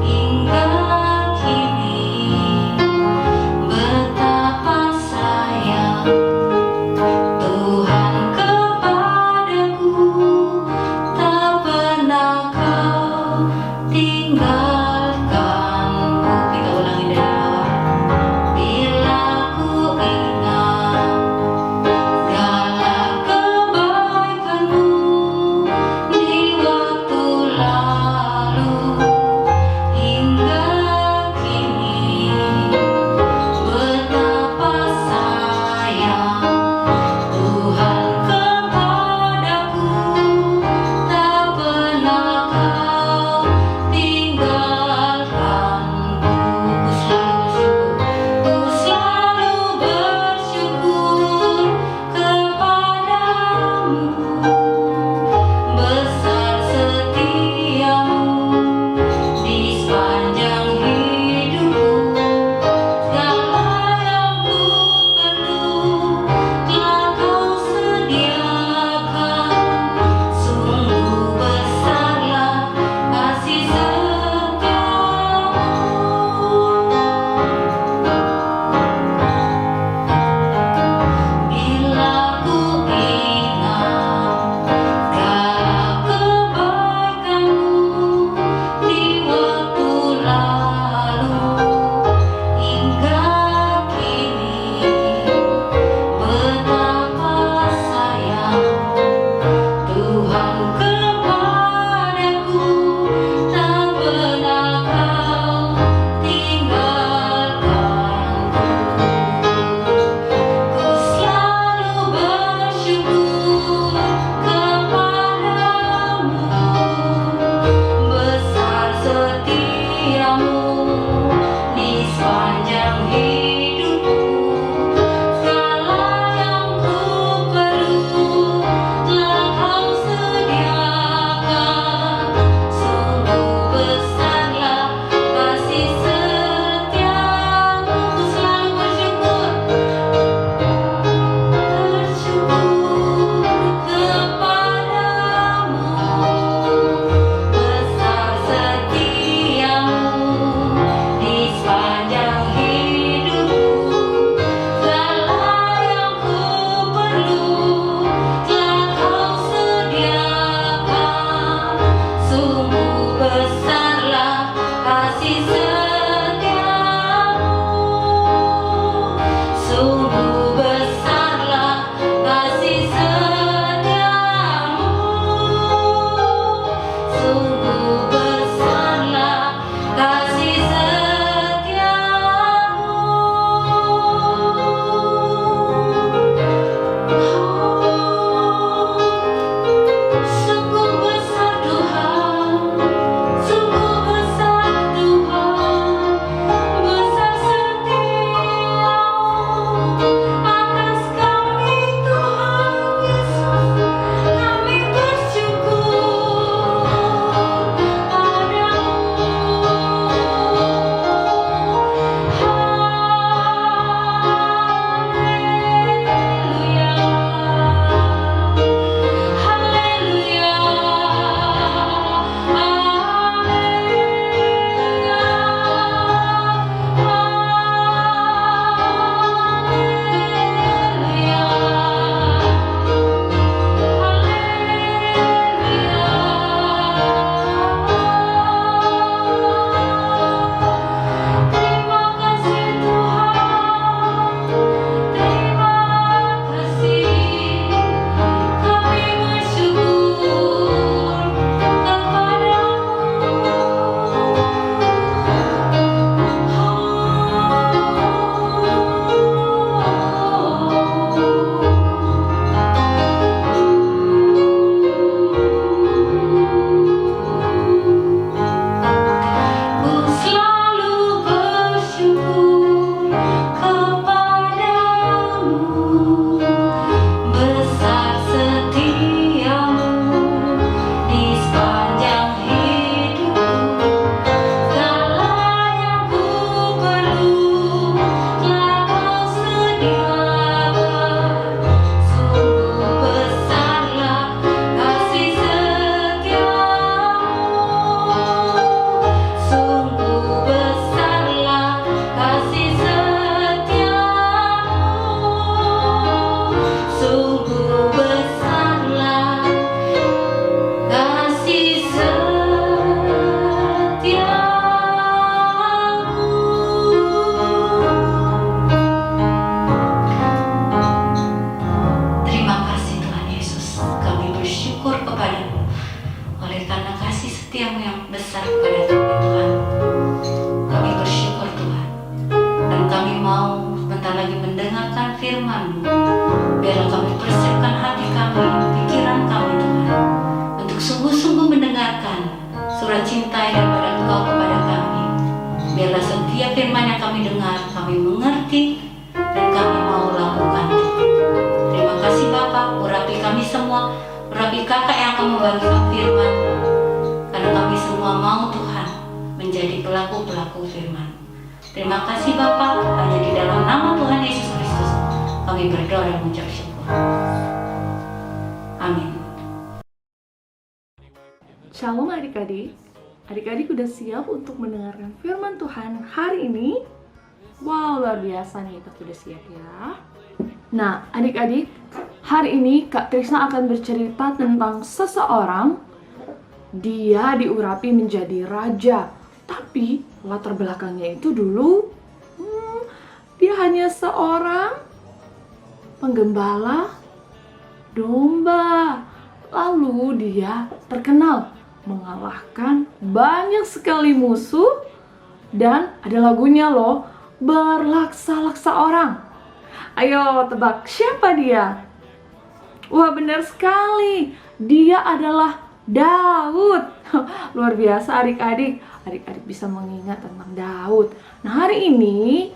Hingga kini firman-Mu. Biarlah kami persiapkan hati kami, pikiran kami Tuhan, untuk sungguh-sungguh mendengarkan surat cinta daripada Engkau kepada kami. Biarlah setiap firman yang kami dengar, kami mengerti dan kami mau lakukan. Terima kasih Bapak, urapi kami semua, urapi kakak yang akan membagikan firman, karena kami semua mau Tuhan menjadi pelaku-pelaku firman. Terima kasih Bapak, hanya di dalam nama Tuhan Yesus Kristus kami berdoa dan mengucap syukur. Amin. Shalom adik-adik. Adik-adik udah siap untuk mendengarkan firman Tuhan hari ini? Wow, luar biasa nih, kita udah siap ya. Nah, adik-adik, hari ini Kak Trisna akan bercerita tentang seseorang. Dia diurapi menjadi raja, tapi latar belakangnya itu dulu dia hanya seorang penggembala domba. Lalu dia terkenal mengalahkan banyak sekali musuh, dan ada lagunya loh, berlaksa-laksa orang. Ayo tebak siapa dia? Wah, benar sekali, dia adalah Daud. Luar biasa adik-adik, adik-adik bisa mengingat tentang Daud. Nah, hari ini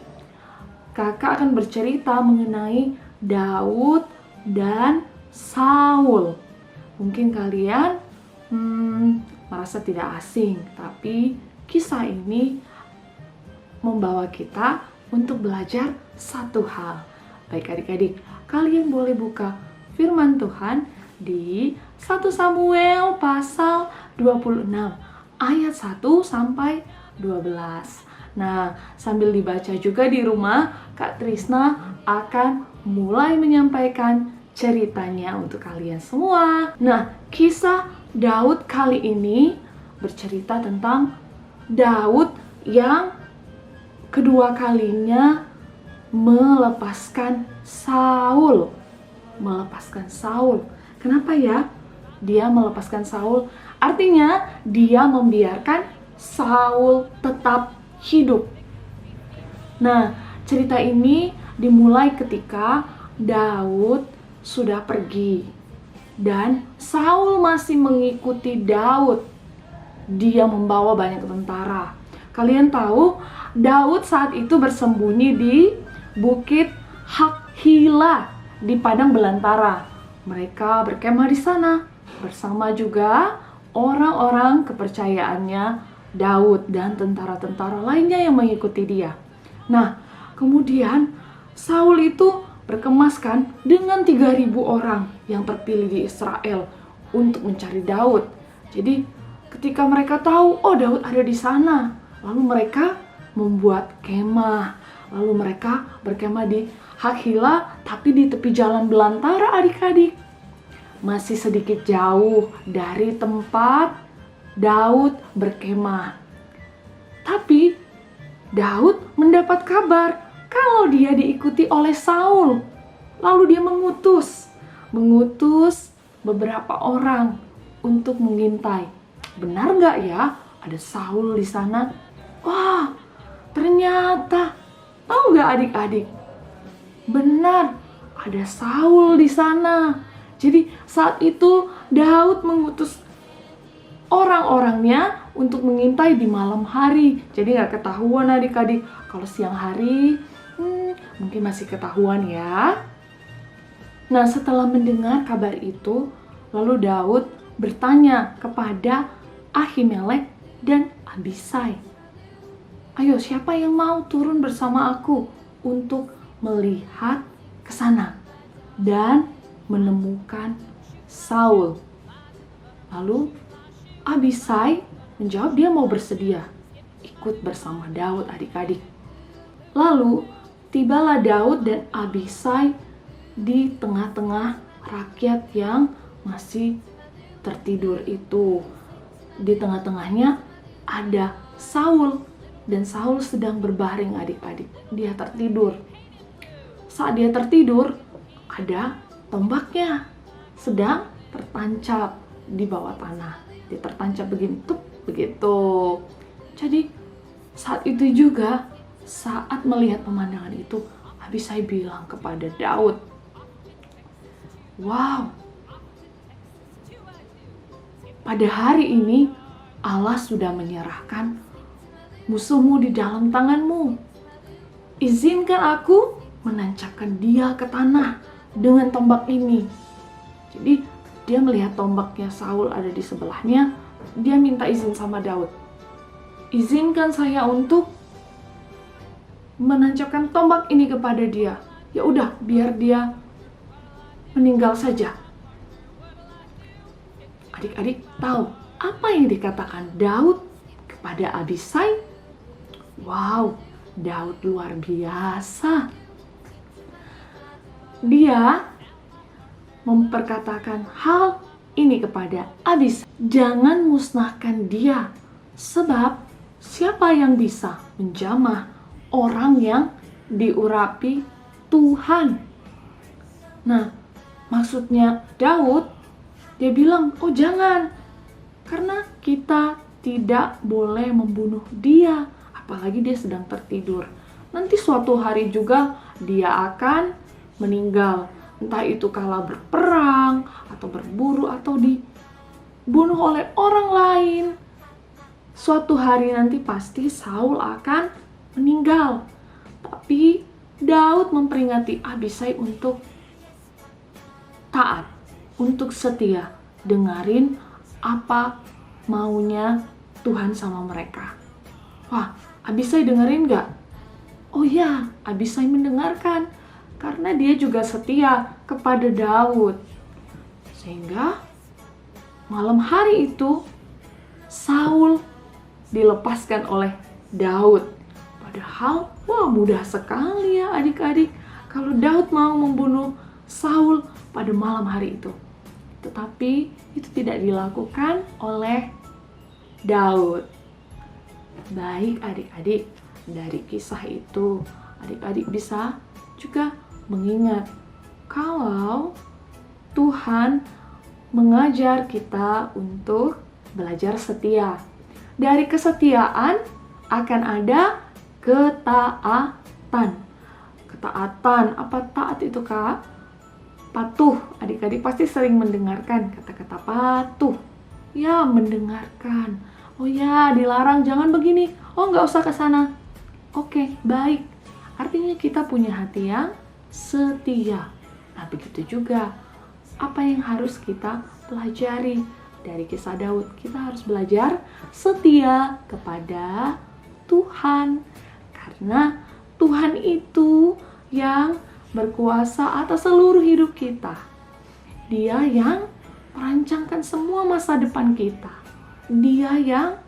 kakak akan bercerita mengenai Daud dan Saul. Mungkin kalian merasa tidak asing, tapi kisah ini membawa kita untuk belajar satu hal. Baik adik-adik, kalian boleh buka firman Tuhan di 1 Samuel pasal 26 ayat 1 sampai 12. Nah, sambil dibaca juga di rumah, Kak Trisna akan mulai menyampaikan ceritanya untuk kalian semua. Nah, kisah Daud kali ini bercerita tentang Daud yang kedua kalinya melepaskan Saul. Kenapa ya dia melepaskan Saul? Artinya dia membiarkan Saul tetap hidup. Nah, cerita ini dimulai ketika Daud sudah pergi dan Saul masih mengikuti Daud. Dia membawa banyak tentara. Kalian tahu, Daud saat itu bersembunyi di Bukit Hakhila di padang belantara. Mereka berkemah di sana bersama juga orang-orang kepercayaannya Daud dan tentara-tentara lainnya yang mengikuti dia. Nah, kemudian Saul itu berkemaskan dengan 3.000 orang yang terpilih di Israel untuk mencari Daud. Jadi ketika mereka tahu, oh Daud ada di sana, lalu mereka membuat kemah. Lalu mereka berkemah di Hakhila, tapi di tepi jalan belantara adik-adik. Masih sedikit jauh dari tempat Daud berkemah. Tapi Daud mendapat kabar kalau dia diikuti oleh Saul. Lalu dia mengutus beberapa orang untuk mengintai. Benar nggak ya ada Saul di sana? Wah, ternyata tahu nggak adik-adik? Benar, ada Saul di sana. Jadi saat itu Daud mengutus orang-orangnya untuk mengintai di malam hari. Jadi nggak ketahuan adik-adik. Kalau siang hari mungkin masih ketahuan ya. Nah, setelah mendengar kabar itu, lalu Daud bertanya kepada Ahimelek dan Abisai. Ayo, siapa yang mau turun bersama aku untuk melihat ke sana dan menemukan Saul? Lalu Abisai menjawab dia mau bersedia ikut bersama Daud adik-adik. Lalu tibalah Daud dan Abisai di tengah-tengah rakyat yang masih tertidur itu. Di tengah-tengahnya ada Saul, dan Saul sedang berbaring adik-adik. Dia tertidur. Saat dia tertidur, ada tombaknya sedang tertancap di bawah tanah. Dia tertancap begini, tup, begitu. Jadi saat itu juga, saat melihat pemandangan itu, Abisai bilang kepada Daud, wow, pada hari ini Allah sudah menyerahkan musuhmu di dalam tanganmu. Izinkan aku menancapkan dia ke tanah dengan tombak ini. Jadi dia melihat tombaknya Saul ada di sebelahnya. Dia minta izin sama Daud. Izinkan saya untuk menancapkan tombak ini kepada dia. Ya udah, biar dia meninggal saja. Adik-adik tahu apa yang dikatakan Daud kepada Abisai? Wow, Daud luar biasa. Dia memperkatakan hal ini kepada Abisai. Jangan musnahkan dia, sebab siapa yang bisa menjamah orang yang diurapi Tuhan? Nah, maksudnya Daud, dia bilang, oh jangan, karena kita tidak boleh membunuh dia, apalagi dia sedang tertidur. Nanti suatu hari juga dia akan meninggal, entah itu kala berperang, atau berburu, atau dibunuh oleh orang lain. suatu hari nanti pasti Saul akan meninggal. Tapi Daud memperingati Abisai untuk taat, untuk setia, dengerin apa maunya Tuhan sama mereka. Wah, Abisai dengerin gak? Oh ya, Abisai mendengarkan, karena dia juga setia kepada Daud. Sehingga malam hari itu Saul dilepaskan oleh Daud. Padahal, wah mudah sekali ya adik-adik kalau Daud mau membunuh Saul pada malam hari itu. Tetapi itu tidak dilakukan oleh Daud. Baik adik-adik, dari kisah itu adik-adik bisa juga mengingat kalau Tuhan mengajar kita untuk belajar setia. Dari kesetiaan akan ada ketaatan. Ketaatan, apa taat itu Kak? Patuh. Adik-adik pasti sering mendengarkan kata-kata patuh. Ya, mendengarkan. Oh ya, dilarang jangan begini. Oh, nggak usah ke sana. Oke, baik. Artinya kita punya hati yang setia. Nah, begitu juga apa yang harus kita pelajari dari kisah Daud. Kita harus belajar setia kepada Tuhan. Karena Tuhan itu yang berkuasa atas seluruh hidup kita. Dia yang merancangkan semua masa depan kita. Dia yang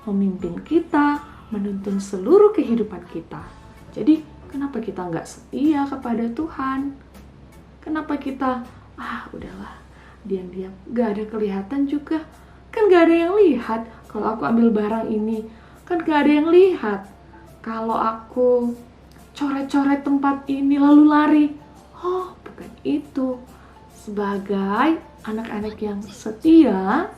memimpin kita, menuntun seluruh kehidupan kita. Jadi, kenapa kita nggak setia kepada Tuhan? Kenapa kita, udahlah, diam-diam, nggak ada kelihatan juga. Kan nggak ada yang lihat kalau aku ambil barang ini. Kan nggak ada yang lihat kalau aku coret-coret tempat ini lalu lari. Oh, bukan itu. Sebagai anak-anak yang setia,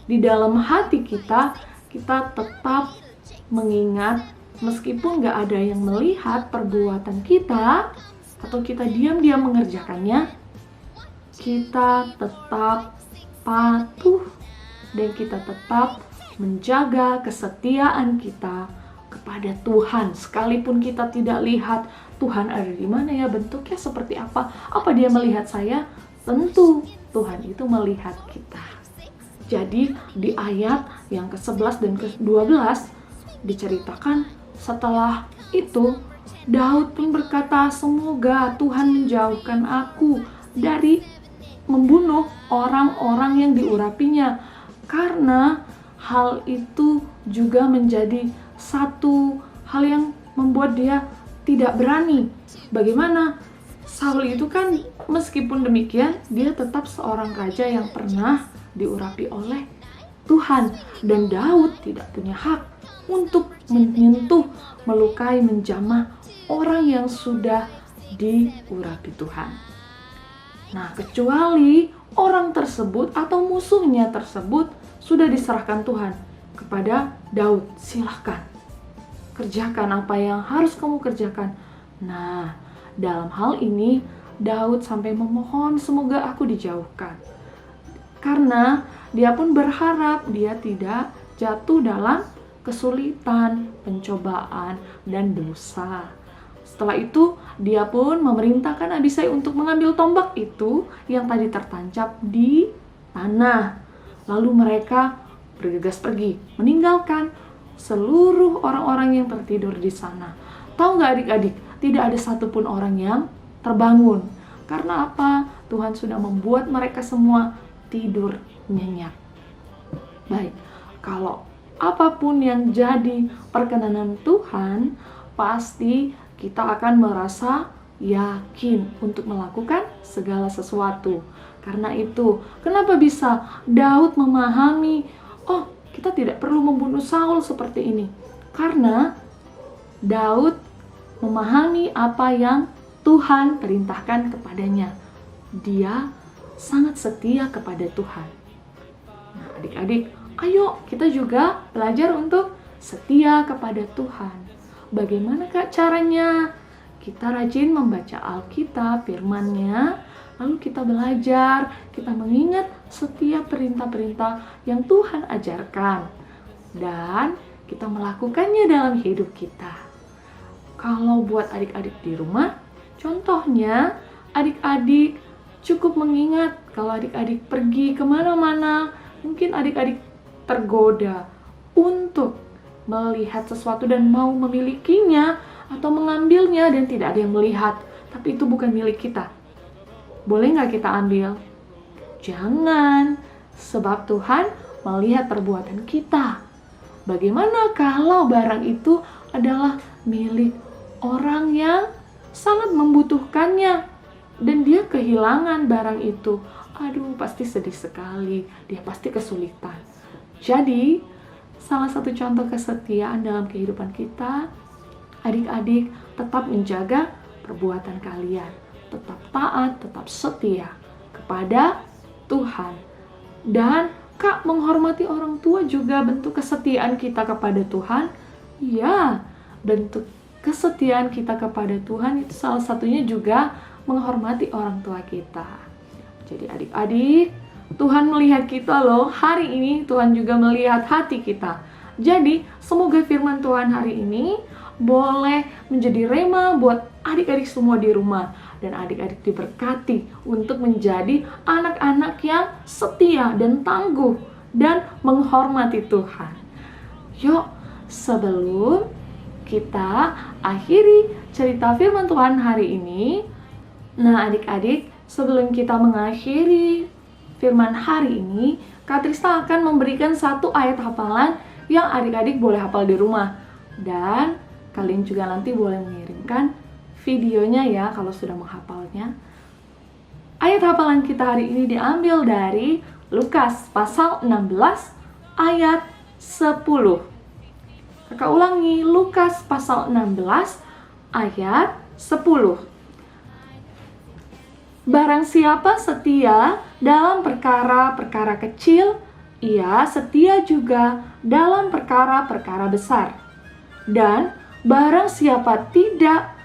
di dalam hati kita tetap mengingat meskipun gak ada yang melihat perbuatan kita atau kita diam-diam mengerjakannya, kita tetap patuh dan kita tetap menjaga kesetiaan kita kepada Tuhan. Sekalipun kita tidak lihat Tuhan ada di mana ya, bentuknya seperti apa dia melihat saya, tentu Tuhan itu melihat kita. Jadi di ayat yang ke-11 dan ke-12 diceritakan setelah itu Daud pun berkata, semoga Tuhan menjauhkan aku dari membunuh orang-orang yang diurapinya, karena hal itu juga menjadi satu hal yang membuat dia tidak berani. Bagaimana? Saul itu kan meskipun demikian dia tetap seorang raja yang pernah diurapi oleh Tuhan, dan Daud tidak punya hak untuk menyentuh, melukai, menjamah orang yang sudah diurapi Tuhan. Nah, kecuali orang tersebut atau musuhnya tersebut sudah diserahkan Tuhan kepada Daud. Silahkan kerjakan apa yang harus kamu kerjakan. Nah, dalam hal ini Daud sampai memohon semoga aku dijauhkan. Karena dia pun berharap dia tidak jatuh dalam kesulitan, pencobaan, dan dosa. Setelah itu, dia pun memerintahkan Abisai untuk mengambil tombak itu yang tadi tertancap di tanah. Lalu mereka bergegas pergi, meninggalkan seluruh orang-orang yang tertidur di sana. Tahu nggak adik-adik, tidak ada satupun orang yang terbangun. Karena apa? Tuhan sudah membuat mereka semua tidur nyenyak. Baik, kalau apapun yang jadi perkenanan Tuhan, pasti kita akan merasa yakin untuk melakukan segala sesuatu. Karena itu, kenapa bisa Daud memahami, oh kita tidak perlu membunuh Saul seperti ini? Karena Daud memahami apa yang Tuhan perintahkan kepadanya. Dia sangat setia kepada Tuhan. Nah, adik-adik, ayo kita juga belajar untuk setia kepada Tuhan. Bagaimana Kak caranya? Kita rajin membaca Alkitab, firman-Nya, lalu kita belajar, kita mengingat setiap perintah-perintah yang Tuhan ajarkan. dan kita melakukannya dalam hidup kita. Kalau buat adik-adik di rumah, contohnya adik-adik cukup mengingat kalau adik-adik pergi kemana-mana, mungkin adik-adik tergoda untuk melihat sesuatu dan mau memilikinya atau mengambilnya dan tidak ada yang melihat, tapi itu bukan milik kita. Boleh nggak kita ambil? Jangan, sebab Tuhan melihat perbuatan kita. Bagaimana kalau barang itu adalah milik orang yang sangat membutuhkannya dan dia kehilangan barang itu? Aduh, pasti sedih sekali, dia pasti kesulitan. Jadi, salah satu contoh kesetiaan dalam kehidupan kita, adik-adik tetap menjaga perbuatan kalian, tetap taat, tetap setia kepada Tuhan. Dan Kak, menghormati orang tua juga bentuk kesetiaan kita kepada Tuhan. Ya, bentuk kesetiaan kita kepada Tuhan itu salah satunya juga menghormati orang tua kita. Jadi adik-adik, Tuhan melihat kita loh. Hari ini Tuhan juga melihat hati kita. Jadi, semoga firman Tuhan hari ini boleh menjadi rema buat adik-adik semua di rumah. Dan adik-adik diberkati untuk menjadi anak-anak yang setia dan tangguh dan menghormati Tuhan. Yuk, sebelum kita akhiri cerita firman Tuhan hari ini, nah adik-adik, sebelum kita mengakhiri firman hari ini, Kak Trista akan memberikan satu ayat hafalan yang adik-adik boleh hafal di rumah. Dan kalian juga nanti boleh mengirimkan videonya ya kalau sudah menghafalnya. Ayat hafalan kita hari ini diambil dari Lukas pasal 16 ayat 10. Kakak ulangi, Lukas pasal 16 ayat 10. Barang siapa setia dalam perkara-perkara kecil, ia setia juga dalam perkara-perkara besar. Dan barang siapa tidak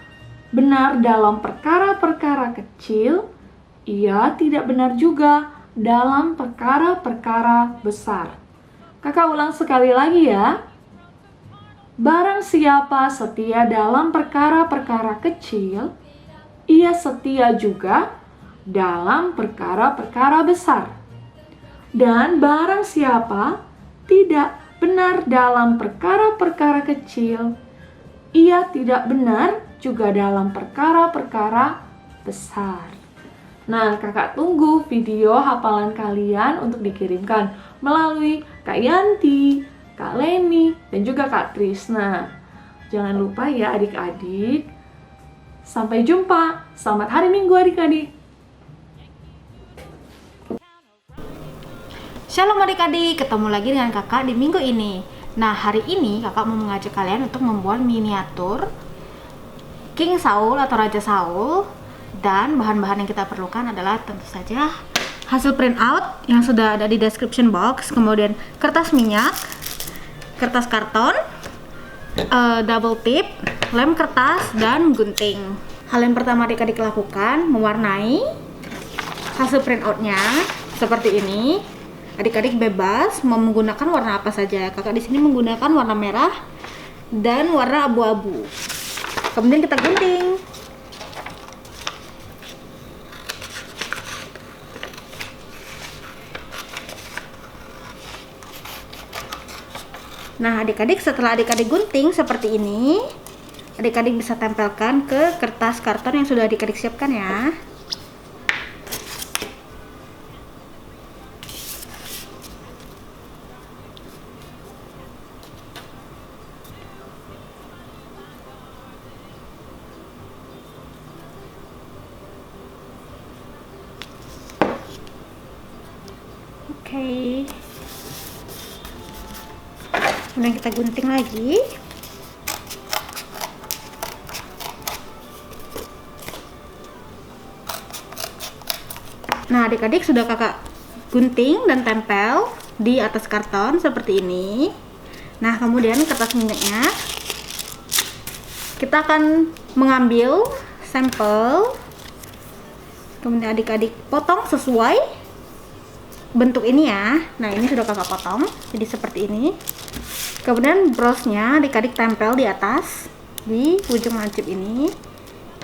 benar dalam perkara-perkara kecil, ia tidak benar juga dalam perkara-perkara besar. Kakak ulang sekali lagi ya. Barang siapa setia dalam perkara-perkara kecil, ia setia juga dalam perkara-perkara besar. Dan barang siapa tidak benar dalam perkara-perkara kecil, ia tidak benar juga dalam perkara-perkara besar. Nah, kakak tunggu video hafalan kalian untuk dikirimkan melalui Kak Yanti, Kak Leni, dan juga Kak Trisna. Jangan lupa ya adik-adik. Sampai jumpa. Selamat hari Minggu adik-adik. Shalom adik-adik, ketemu lagi dengan kakak di minggu ini. Nah, hari ini kakak mau mengajak kalian untuk membuat miniatur King Saul atau Raja Saul. Dan bahan-bahan yang kita perlukan adalah tentu saja hasil print out yang sudah ada di description box, kemudian kertas minyak, kertas karton, double tip, lem kertas, dan gunting. Hal yang pertama adik-adik lakukan, mewarnai hasil print outnya seperti ini. Adik-adik bebas mau menggunakan warna apa saja. Kakak di sini menggunakan warna merah dan warna abu-abu. Kemudian kita gunting. Nah, adik-adik setelah adik-adik gunting seperti ini, adik-adik bisa tempelkan ke kertas karton yang sudah adik-adik siapkan ya. Oke. Kemudian kita gunting lagi. Nah, adik-adik sudah kakak gunting dan tempel di atas karton seperti ini. Nah, kemudian kertas minyaknya kita akan mengambil sampel. Kemudian adik-adik potong sesuai bentuk ini ya. Nah, ini sudah kakak potong jadi seperti ini. Kemudian brosnya adik-adik tempel di atas di ujung lancip ini.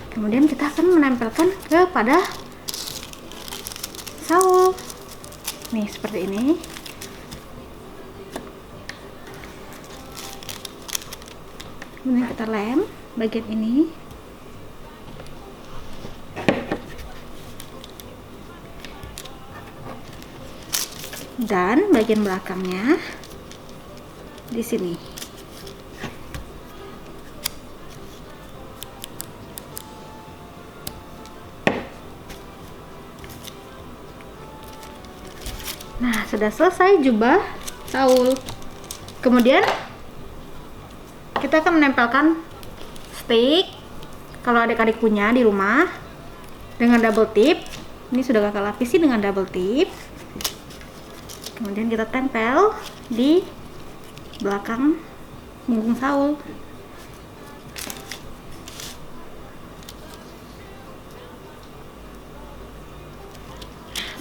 Kemudian kita akan menempelkan kepada Saul. Nih seperti ini. Kemudian kita lem bagian ini. Dan bagian belakangnya di sini. Nah, sudah selesai jubah Saul. Kemudian kita akan menempelkan stick kalau adik-adik punya di rumah dengan double tip. Ini sudah kakak lapisi dengan double tip. Kemudian kita tempel di belakang punggung Saul.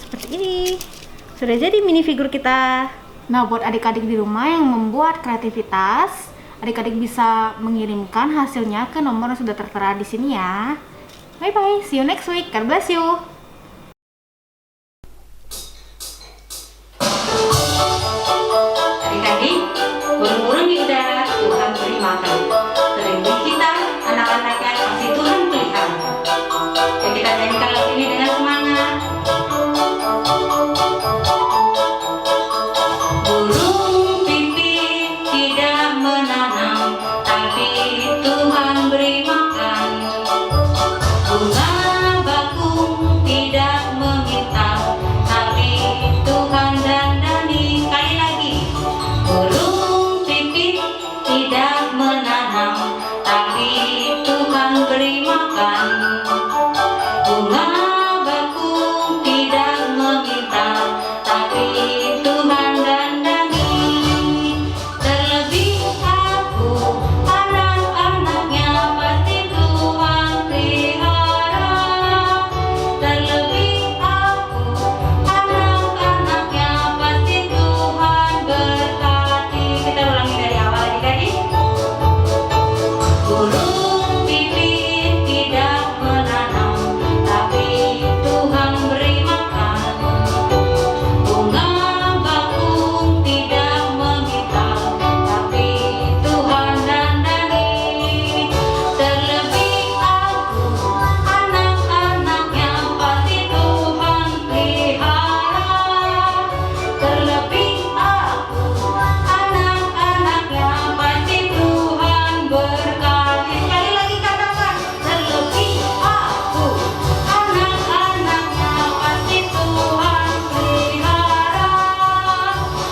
Seperti ini. Sudah jadi minifigure kita. Nah, buat adik-adik di rumah yang membuat kreativitas, adik-adik bisa mengirimkan hasilnya ke nomor yang sudah tertera di sini ya. Bye bye, see you next week. God bless you. Adik-adik, burung-burung di udara Tuhan beri makan. Terlebih kita, anak-anaknya pasti Tuhan pelihara. Yuk kita nyanyikan lagu ini dengan semangat. Burung pipit tidak menanam, tapi Tuhan beri makan. Bunga bakung tidak meminta, tapi Tuhan dandani. Sekali lagi. Burung pipit tidak menanam, tapi Tuhan beri makan. Bunga bakung tidak meminta, tapi Tuhan dandani. Terlebih aku, anak-anaknya pasti Tuhan pelihara. Terlebih aku, anak-anaknya pasti Tuhan berkati. Kita ulangi dari awal adik-adik. Burung pipit tidak menanam, tapi Tuhan beri makan. Bunga bakung tidak meminta, tapi Tuhan dandani. Terlebih aku, anak-anaknya pasti Tuhan pelihara. Terlebih aku, anak-anaknya pasti Tuhan berkati. Sekali lagi katakan, terlebih aku, anak-anaknya pasti Tuhan pelihara.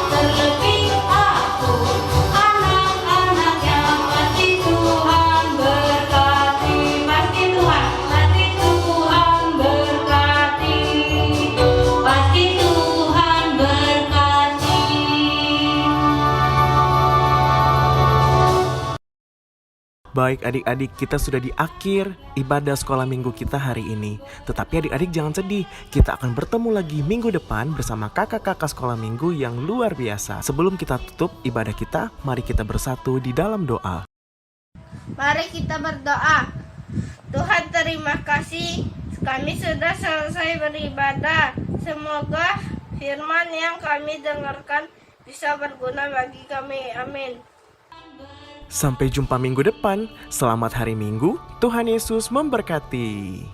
Terlebih aku, anak-anaknya pasti Tuhan berkati. Pasti Tuhan berkati. Pasti Tuhan berkati. Baik adik-adik, kita sudah di akhir ibadah sekolah minggu kita hari ini. Tetapi adik-adik jangan sedih, kita akan bertemu lagi minggu depan bersama kakak-kakak sekolah minggu yang luar biasa. Sebelum kita tutup ibadah kita, mari kita bersatu di dalam doa. Mari kita berdoa. Tuhan, terima kasih kami sudah selesai beribadah. Semoga firman yang kami dengarkan bisa berguna bagi kami. Amin. Sampai jumpa minggu depan. Selamat hari Minggu. Tuhan Yesus memberkati.